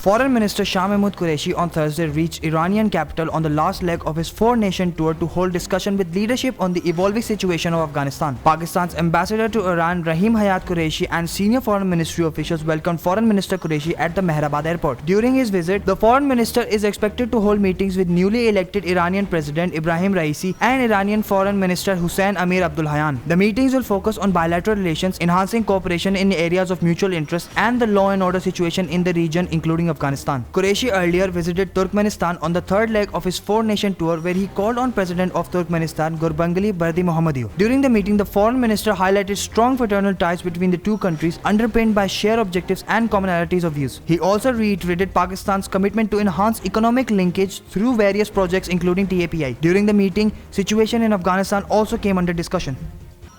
Foreign Minister Shah Qureshi on Thursday reached Iranian capital on the last leg of his four-nation tour to hold discussion with leadership on the evolving situation of Afghanistan. Pakistan's ambassador to Iran, Rahim Hayat Qureshi, and senior foreign ministry officials welcomed Foreign Minister Qureshi at the Mehrabad airport. During his visit, the foreign minister is expected to hold meetings with newly elected Iranian President Ibrahim Raisi and Iranian Foreign Minister Hussein Amir Abdullahian. The meetings will focus on bilateral relations, enhancing cooperation in areas of mutual interest, and the law and order situation in the region, including Afghanistan. Qureshi earlier visited Turkmenistan on the third leg of his four-nation tour, where he called on President of Turkmenistan Gurbanguly Berdimuhamedow. During the meeting, the foreign minister highlighted strong fraternal ties between the two countries, underpinned by shared objectives and commonalities of views. He also reiterated Pakistan's commitment to enhance economic linkage through various projects, including TAPI. During the meeting, situation in Afghanistan also came under discussion.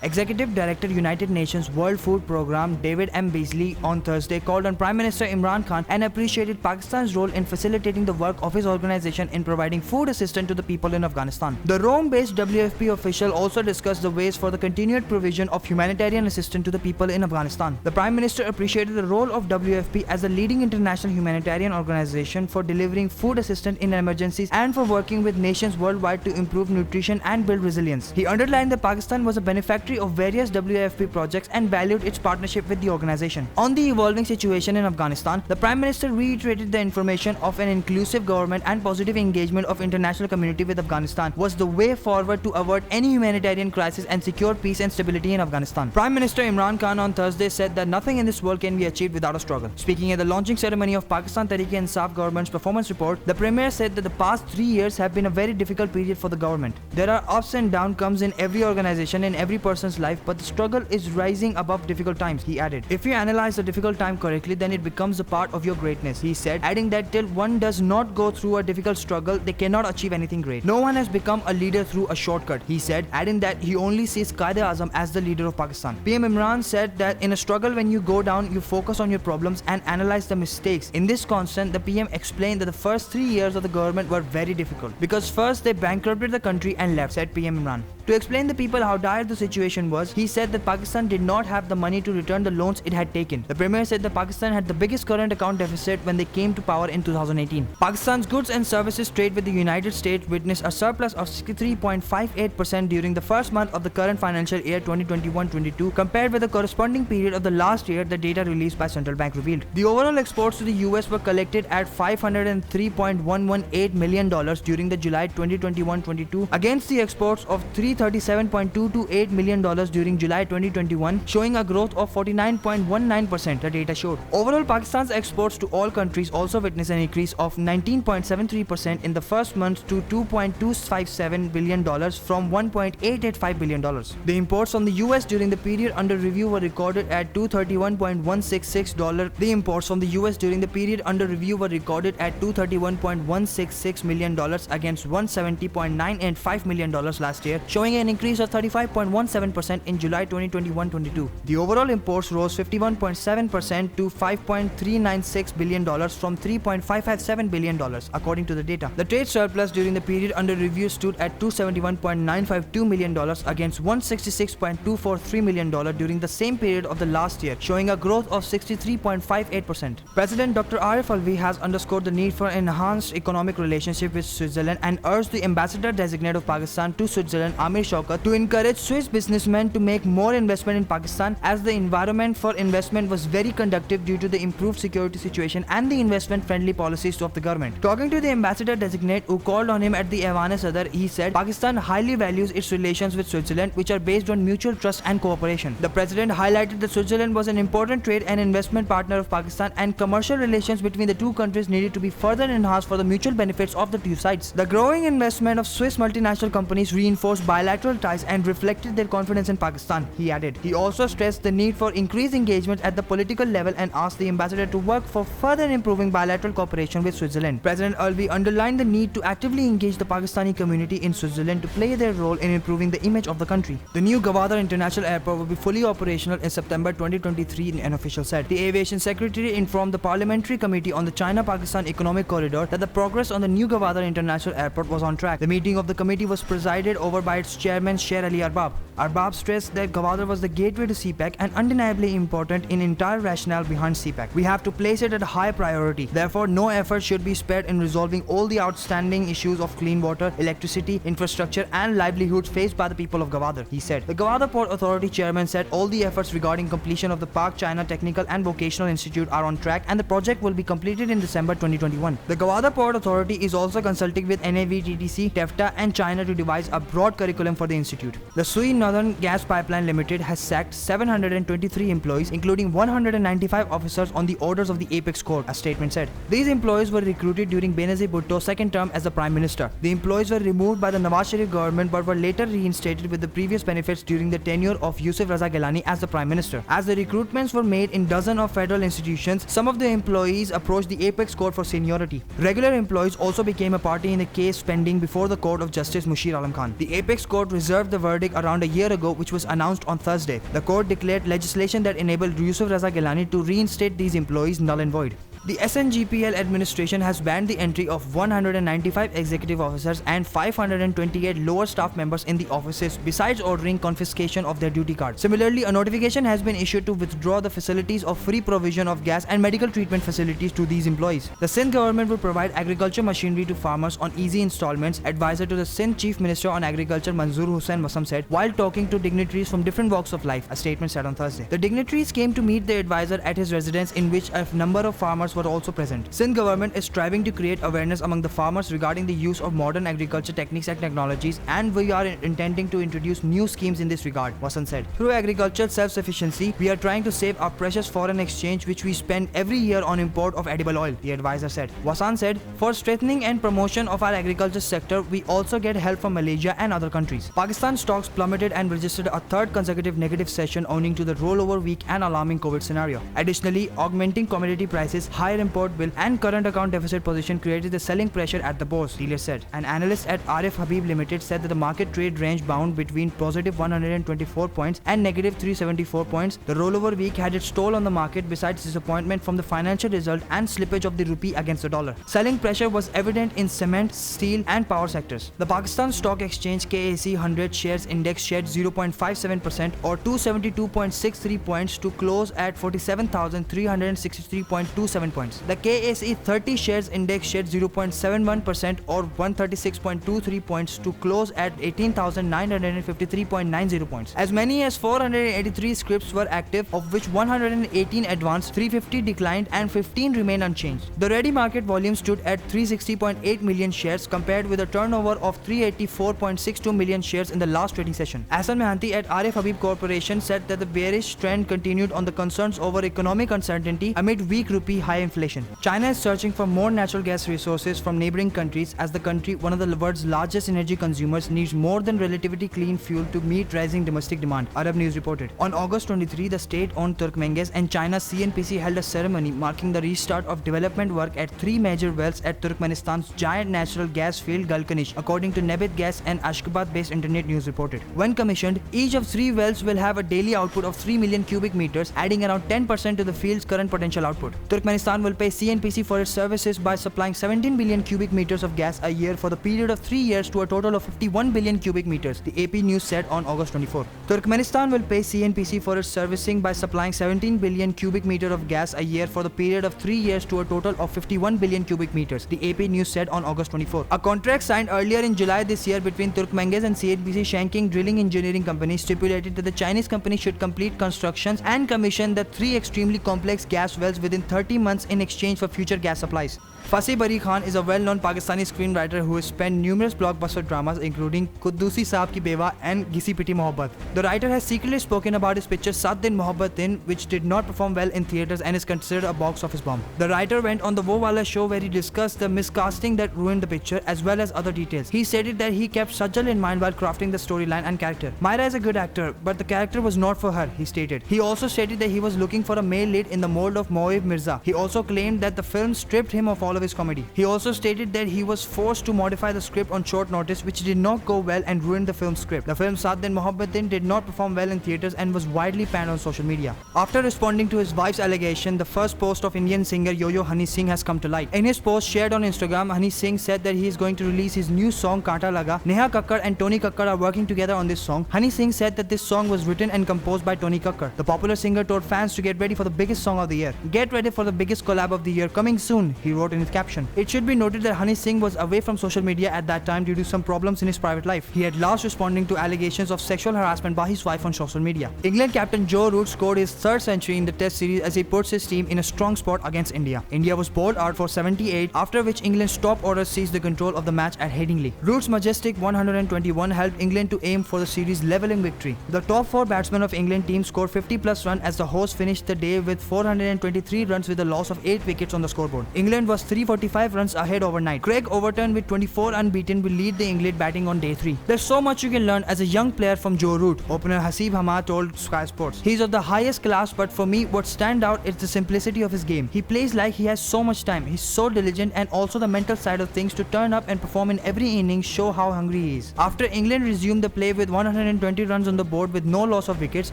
Executive Director United Nations World Food Programme David M. Beasley on Thursday called on Prime Minister Imran Khan and appreciated Pakistan's role in facilitating the work of his organization in providing food assistance to the people in Afghanistan. The Rome-based WFP official also discussed the ways for the continued provision of humanitarian assistance to the people in Afghanistan. The Prime Minister appreciated the role of WFP as a leading international humanitarian organization for delivering food assistance in emergencies and for working with nations worldwide to improve nutrition and build resilience. He underlined that Pakistan was a beneficiary of various WFP projects and valued its partnership with the organization. On the evolving situation in Afghanistan, the Prime Minister reiterated the information of an inclusive government and positive engagement of international community with Afghanistan was the way forward to avert any humanitarian crisis and secure peace and stability in Afghanistan. Prime Minister Imran Khan on Thursday said that nothing in this world can be achieved without a struggle. Speaking at the launching ceremony of Pakistan Tehreek-e-Insaf government's performance report, the Premier said that the past 3 years have been a very difficult period for the government. There are ups and downs comes in every organization and every person's life, but the struggle is rising above difficult times, he added. If you analyze the difficult time correctly, then it becomes a part of your greatness, he said, adding that till one does not go through a difficult struggle, they cannot achieve anything great. No one has become a leader through a shortcut, he said, adding that he only sees Quaid-e-Azam as the leader of Pakistan. PM Imran said that in a struggle, when you go down, you focus on your problems and analyze the mistakes. In this constant, the PM explained that the first 3 years of the government were very difficult because first they bankrupted the country and left, said PM Imran. To explain the people how dire the situation was, he said that Pakistan did not have the money to return the loans it had taken. The Premier said that Pakistan had the biggest current account deficit when they came to power in 2018. Pakistan's goods and services trade with the United States witnessed a surplus of 63.58% during the first month of the current financial year 2021-22 compared with the corresponding period of the last year, the data released by Central Bank revealed. The overall exports to the US were collected at $503.118 million during the July 2021-22 against the exports of $337.228 million during July 2021, showing a growth of 49.19%, the data showed. Overall, Pakistan's exports to all countries also witnessed an increase of 19.73% in the first month to $2.257 billion from $1.885 billion. The imports from the US during the period under review were recorded at $231.166. The imports from the US during the period under review were recorded at $231.166 million against $170.985 million last year, showing an increase of 35.17% in July 2021-22. The overall imports rose 51.7% to $5.396 billion from $3.557 billion, according to the data. The trade surplus during the period under review stood at $271.952 million against $166.243 million during the same period of the last year, showing a growth of 63.58%. President Dr. Arif Alvi has underscored the need for enhanced economic relationship with Switzerland and urged the ambassador-designate of Pakistan to Switzerland, Amir Shaukat, to encourage Swiss businessmen to make more investment in Pakistan, as the environment for investment was very conducive due to the improved security situation and the investment-friendly policies of the government. Talking to the ambassador-designate who called on him at the Evan-e-Sadr, he said Pakistan highly values its relations with Switzerland, which are based on mutual trust and cooperation. The president highlighted that Switzerland was an important trade and investment partner of Pakistan, and commercial relations between the two countries needed to be further enhanced for the mutual benefits of the two sides. The growing investment of Swiss multinational companies reinforced bilateral ties and reflected their confidence in Pakistan, he added. He also stressed the need for increased engagement at the political level and asked the ambassador to work for further improving bilateral cooperation with Switzerland. President Alvi underlined the need to actively engage the Pakistani community in Switzerland to play their role in improving the image of the country. The new Gwadar International Airport will be fully operational in September 2023, an official said. The aviation secretary informed the Parliamentary Committee on the China-Pakistan Economic Corridor that the progress on the new Gwadar International Airport was on track. The meeting of the committee was presided over by its chairman Sher Ali Arbab. Arbab stressed that Gwadar was the gateway to CPEC and undeniably important in entire rationale behind CPEC. We have to place it at a high priority. Therefore, no effort should be spared in resolving all the outstanding issues of clean water, electricity, infrastructure and livelihoods faced by the people of Gwadar, he said. The Gwadar Port Authority chairman said all the efforts regarding completion of the Pak China Technical and Vocational Institute are on track and the project will be completed in December 2021. The Gwadar Port Authority is also consulting with NAVTTC, TEFTA and China to devise a broad curriculum for the institute. The Sui Northern Gas Pipeline Limited has sacked 723 employees, including 195 officers on the orders of the Apex Court, a statement said. These employees were recruited during Benazir Bhutto's second term as the Prime Minister. The employees were removed by the Nawaz Sharif government but were later reinstated with the previous benefits during the tenure of Yusuf Raza Gilani as the Prime Minister. As the recruitments were made in dozens of federal institutions, some of the employees approached the Apex Court for seniority. Regular employees also became a party in the case pending before the Court of Justice Mushir Alam Khan. The Apex Court reserved the verdict around a year ago, which was announced on Thursday. The court declared legislation that enabled Yusuf Raza Gilani to reinstate these employees null and void. The SNGPL administration has banned the entry of 195 executive officers and 528 lower staff members in the offices, besides ordering confiscation of their duty cards. Similarly, a notification has been issued to withdraw the facilities of free provision of gas and medical treatment facilities to these employees. The Sindh government will provide agriculture machinery to farmers on easy installments, advisor to the Sindh Chief Minister on Agriculture Manzoor Hussain Masam said, while talking to dignitaries from different walks of life, a statement said on Thursday. The dignitaries came to meet the advisor at his residence, in which a number of farmers were also present. Sindh government is striving to create awareness among the farmers regarding the use of modern agriculture techniques and technologies, and we are intending to introduce new schemes in this regard, Wasan said. Through agricultural self-sufficiency, we are trying to save our precious foreign exchange which we spend every year on import of edible oil, the advisor said. Wasan said, for strengthening and promotion of our agriculture sector, we also get help from Malaysia and other countries. Pakistan stocks plummeted and registered a third consecutive negative session owing to the rollover week and alarming COVID scenario. Additionally, augmenting commodity prices, higher import bill and current account deficit position created the selling pressure at the bourse, dealers said. An analyst at RF Habib Limited said that the market trade range bound between positive 124 points and negative 374 points. The rollover week had its toll on the market besides disappointment from the financial result and slippage of the rupee against the dollar. Selling pressure was evident in cement, steel and power sectors. The Pakistan Stock Exchange KAC 100 shares index shed 0.57% or 272.63 points to close at 47,363.27 points. The KAC 30 shares index shed 0.71% or 136.23 points to close at 18,953.90 points. As many as 483 scripts were active, of which 118 advanced, 350 declined and 15 remained unchanged. The ready market volume stood at 360.8 million shares compared with a turnover of 384.62 million shares in the last trading session. Ahsan Mehanti at RF Habib Corporation said that the bearish trend continued on the concerns over economic uncertainty amid weak rupee, high inflation. China is searching for more natural gas resources from neighboring countries as the country, one of the world's largest energy consumers, needs more than relatively clean fuel to meet rising domestic demand, Arab News reported. On August 23, the state-owned Turkmenges and China's CNPC held a ceremony marking the restart of development work at three major wells at Turkmenistan's giant natural gas field Galkanish, according to Nebit Gas and Ashgabat-based internet news reported. When commissioned, each of three wells will have a daily output of 3 million cubic meters, adding around 10% to the field's current potential output. Turkmenistan will pay CNPC for its services by supplying 17 billion cubic meters of gas a year for the period of 3 years to a total of 51 billion cubic meters, the AP News said on August 24. Turkmenistan will pay CNPC for its servicing by supplying 17 billion cubic meters of gas a year for the period of 3 years to a total of 51 billion cubic meters, the AP News said on August 24. A contract signed earlier in July this year between Turkmenges and CNPC Shanking Drilling Engineering Company stipulated that the Chinese company should complete constructions and commission the three extremely complex gas wells within 30 months in exchange for future gas supplies. Fasi Bari Khan is a well-known Pakistani screenwriter who has penned numerous blockbuster dramas including Kuddusi Saab Ki Bewa and Gisi Piti Mohabbat. The writer has secretly spoken about his picture Sat Din Mohabbat Din, which did not perform well in theatres and is considered a box office bomb. The writer went on the Wo Wala show where he discussed the miscasting that ruined the picture as well as other details. He stated that he kept Sajjal in mind while crafting the storyline and character. Myra is a good actor, but the character was not for her, he stated. He also stated that he was looking for a male lead in the mold of Moev Mirza. He also claimed that the film stripped him of all of his comedy. He also stated that he was forced to modify the script on short notice, which did not go well and ruined the film's script. The film Saat Din Mohabbat Din did not perform well in theaters and was widely panned on social media. After responding to his wife's allegation, the first post of Indian singer Yo-Yo Honey Singh has come to light. In his post shared on Instagram, Honey Singh said that he is going to release his new song Kaanta Laga. Neha Kakkar and Tony Kakkar are working together on this song. Honey Singh said that this song was written and composed by Tony Kakkar. The popular singer told fans to get ready for the biggest song of the year. Get ready for the biggest collab of the year coming soon, he wrote in his caption. It should be noted that Honey Singh was away from social media at that time due to some problems in his private life. He had last responding to allegations of sexual harassment by his wife on social media. England captain Joe Root scored his third century in the Test series as he puts his team in a strong spot against India. India was bowled out for 78, after which England's top order seized the control of the match at Headingley. Root's majestic 121 helped England to aim for the series levelling victory. The top 4 batsmen of England team scored 50 plus runs as the hosts finished the day with 423 runs with a loss of 8 wickets on the scoreboard. England was 345 runs ahead overnight. Craig Overton with 24 unbeaten will lead the England batting on day 3. There's so much you can learn as a young player from Joe Root, opener Hasib Hamad told Sky Sports. He's of the highest class, but for me what stand out is the simplicity of his game. He plays like he has so much time. He's so diligent, and also the mental side of things to turn up and perform in every inning show how hungry he is. After England resumed the play with 120 runs on the board with no loss of wickets,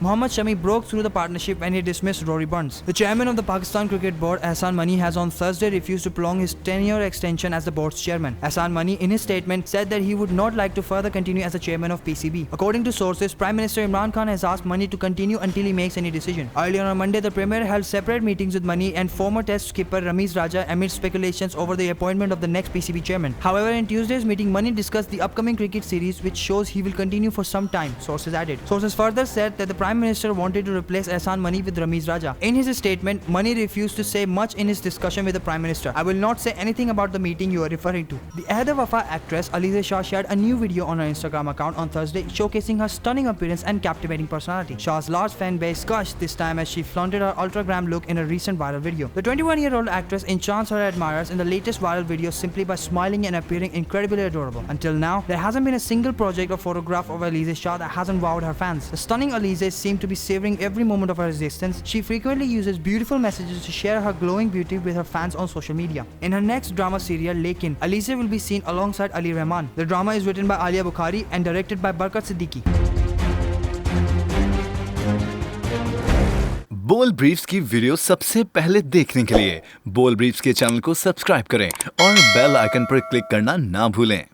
Mohammad Shami broke through the partnership when he dismissed Rory Burns. The chairman of the Pakistan Cricket Board, Ehsan Mani, has on Thursday refused to prolong his tenure extension as the board's chairman. Ehsan Mani, in his statement, said that he would not like to further continue as the chairman of PCB. According to sources, Prime Minister Imran Khan has asked Mani to continue until he makes any decision. Earlier on Monday, the Premier held separate meetings with Mani and former Test skipper Ramiz Raja amid speculations over the appointment of the next PCB chairman. However, in Tuesday's meeting, Mani discussed the upcoming cricket series, which shows he will continue for some time, sources added. Sources further said that the Prime Minister wanted to replace Ehsan Mani with Ramiz Raja. In his statement, Mani refused to say much in his discussion with the Prime Minister. I will not say anything about the meeting you are referring to. The Ahde Wafa actress Alize Shah shared a new video on her Instagram account on Thursday, showcasing her stunning appearance and captivating personality. Shah's large fan base gushed this time as she flaunted her ultra-glam look in a recent viral video. The 21-year-old actress enchants her admirers in the latest viral video simply by smiling and appearing incredibly adorable. Until now, there hasn't been a single project or photograph of Alize Shah that hasn't wowed her fans. The stunning Alize seemed to be savoring every moment of her existence. She frequently uses beautiful messages to share her glowing beauty with her fans on social media. In her next drama serial, Lekin, Alize will be seen alongside Ali Rahman. The drama is written by Alia Bukhari and directed by Barkat Siddiqui. बोल briefs की video सबसे पहले देखने के लिए बोल briefs के channel को सब्सक्राइब करें और बेल आइकन पर क्लिक करना ना भूलें।